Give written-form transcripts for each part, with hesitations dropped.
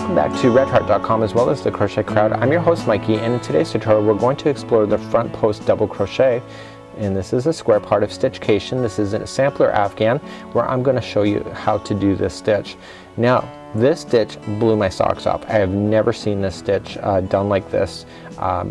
Welcome back to redheart.com as well as the Crochet Crowd. I'm your host Mikey, and in today's tutorial we're going to explore the front post double crochet, and this is a square part of Stitch-cation. This is a sampler Afghan where I'm going to show you how to do this stitch. Now this stitch blew my socks off. I have never seen this stitch done like this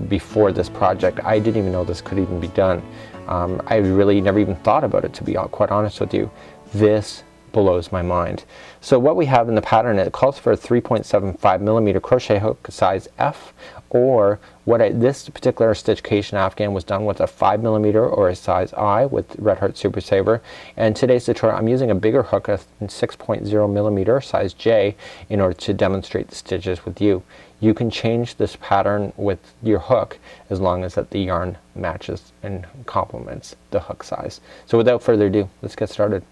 before this project. I didn't even know this could even be done. I really never even thought about it, to be quite honest with you. This blows my mind. So what we have in the pattern, it calls for a 3.75 millimeter crochet hook size F, or this particular Stitch-cation Afghan was done with a 5 millimeter or a size I with Red Heart Super Saver. And today's tutorial I'm using a bigger hook, a 6.0 millimeter size J, in order to demonstrate the stitches with you. You can change this pattern with your hook as long as that the yarn matches and complements the hook size. So without further ado, let's get started.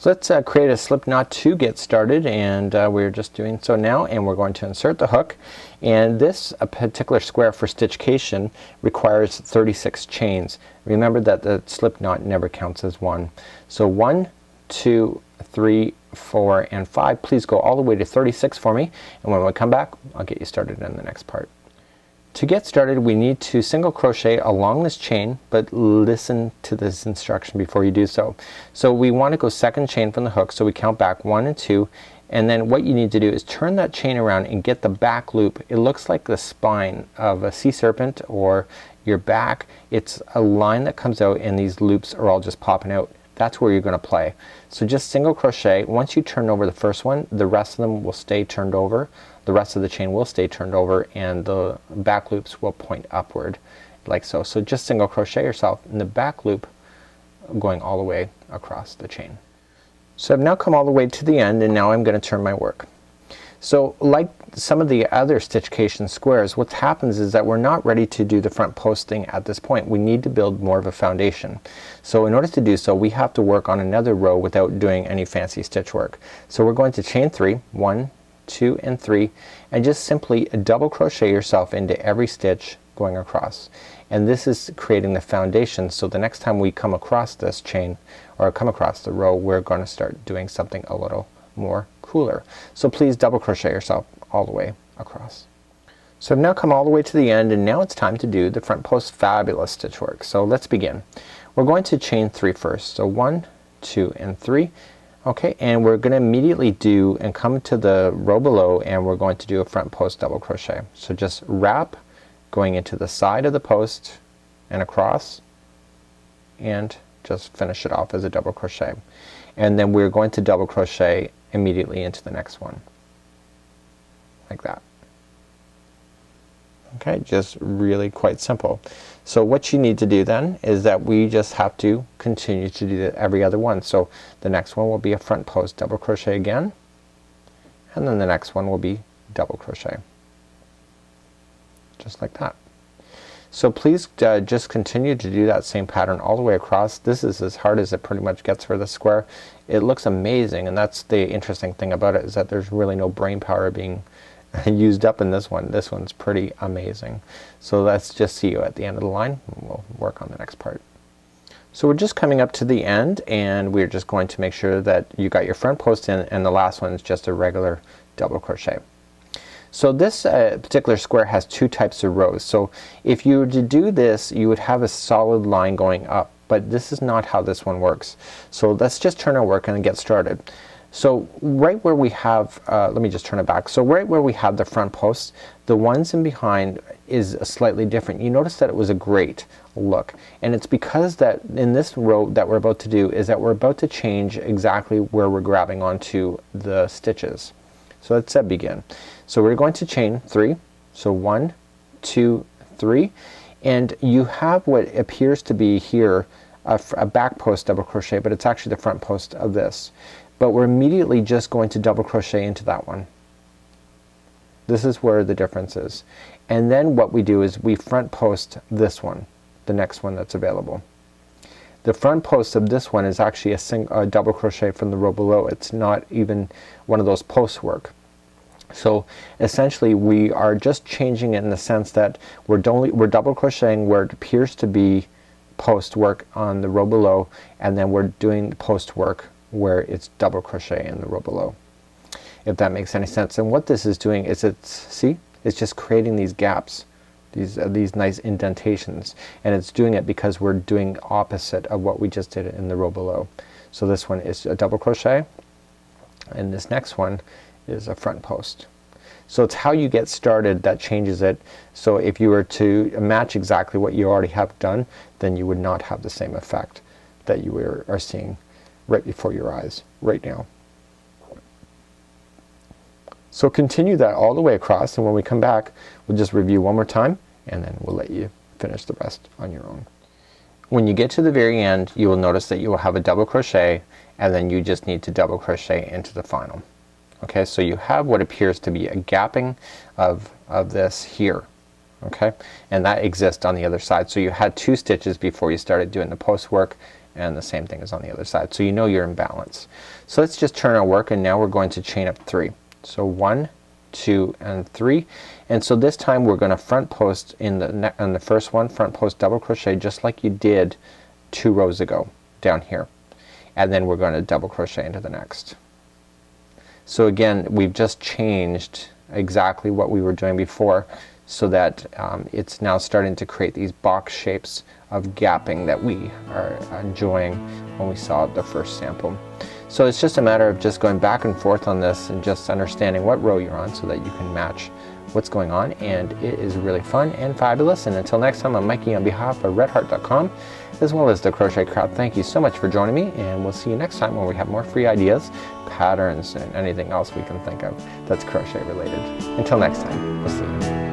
So let's create a slip knot to get started, and we're just doing so now, and we're going to insert the hook. And this particular square for Stitch-cation requires 36 chains. Remember that the slip knot never counts as one. So 1, 2, 3, 4, and 5. Please go all the way to 36 for me, and when we come back I'll get you started in the next part. To get started we need to single crochet along this chain, but listen to this instruction before you do so. So we want to go second chain from the hook, so we count back 1 and 2, and then what you need to do is turn that chain around and get the back loop. It looks like the spine of a sea serpent or your back. It's a line that comes out and these loops are all just popping out. That's where you're going to play. So just single crochet. Once you turn over the first one, the rest of them will stay turned over. The rest of the chain will stay turned over, and the back loops will point upward like so. So just single crochet yourself in the back loop going all the way across the chain. So I've now come all the way to the end, and now I'm going to turn my work. So like some of the other Stitch-cation squares, what happens is that we're not ready to do the front posting at this point. We need to build more of a foundation. So in order to do so we have to work on another row without doing any fancy stitch work. So we're going to chain 3, 1, 2, and 3, and just simply double crochet yourself into every stitch going across. And this is creating the foundation, so the next time we come across this chain or come across the row, we're going to start doing something a little more cooler. So please double crochet yourself all the way across. So I've now come all the way to the end, and now it's time to do the front post fabulous stitch work. So let's begin. We're going to chain 3 first. So 1, 2, and 3. Okay, and we're going to immediately do and come to the row below, and we're going to do a front post double crochet. So just wrap going into the side of the post and across, and just finish it off as a double crochet. And then we're going to double crochet immediately into the next one like that. Okay, just really quite simple. So what you need to do then is that we just have to continue to do every other one. So the next one will be a front post double crochet again, and then the next one will be double crochet just like that. So please just continue to do that same pattern all the way across. This is as hard as it pretty much gets for the square. It looks amazing, and that's the interesting thing about it, is that there's really no brain power being used up in this one. This one's pretty amazing. So let's just see you at the end of the line, and we'll work on the next part. So we're just coming up to the end, and we're just going to make sure that you got your front post in, and the last one is just a regular double crochet. So this particular square has 2 types of rows. So if you were to do this, you would have a solid line going up, but this is not how this one works. So let's just turn our work and get started. So right where we have, let me just turn it back. So right where we have the front posts, the ones in behind is slightly different. You notice that it was a great look, and it's because that in this row that we're about to do is that we're about to change exactly where we're grabbing onto the stitches. So let's begin. So we're going to chain 3. So 1, 2, 3, and you have what appears to be here a back post double crochet, but it's actually the front post of this. But we're immediately just going to double crochet into that one. This is where the difference is. And then what we do is we front post this one, the next one that's available. The front post of this one is actually a double crochet from the row below. It's not even one of those post work. So essentially we are just changing it in the sense that we're double crocheting where it appears to be post work on the row below, and then we're doing post work where it's double crochet in the row below. if that makes any sense. And what this is doing is it's just creating these gaps, these nice indentations, and it's doing it because we're doing opposite of what we just did in the row below. So this one is a double crochet and this next one is a front post. So it's how you get started that changes it. So if you were to match exactly what you already have done, then you would not have the same effect that you are seeing right before your eyes right now. So continue that all the way across, and when we come back we'll just review one more time and then we'll let you finish the rest on your own. When you get to the very end, you will notice that you will have a double crochet, and then you just need to double crochet into the final. Okay, so you have what appears to be a gapping of this here. Okay, and that exists on the other side. So you had 2 stitches before you started doing the post work, and the same thing is on the other side. So you know you're in balance. So let's just turn our work, and now we're going to chain up 3. So 1, 2, and 3. And so this time we're going to front post in the first one, front post double crochet just like you did 2 rows ago down here, and then we're going to double crochet into the next. So again, we've just changed exactly what we were doing before, so that it's now starting to create these box shapes of gapping that we are enjoying when we saw the first sample. So it's just a matter of just going back and forth on this and just understanding what row you're on so that you can match what's going on, and it is really fun and fabulous. And until next time, I'm Mikey on behalf of redheart.com as well as the Crochet Crowd. Thank you so much for joining me, and we'll see you next time when we have more free ideas, patterns, and anything else we can think of that's crochet related. Until next time, we'll see you.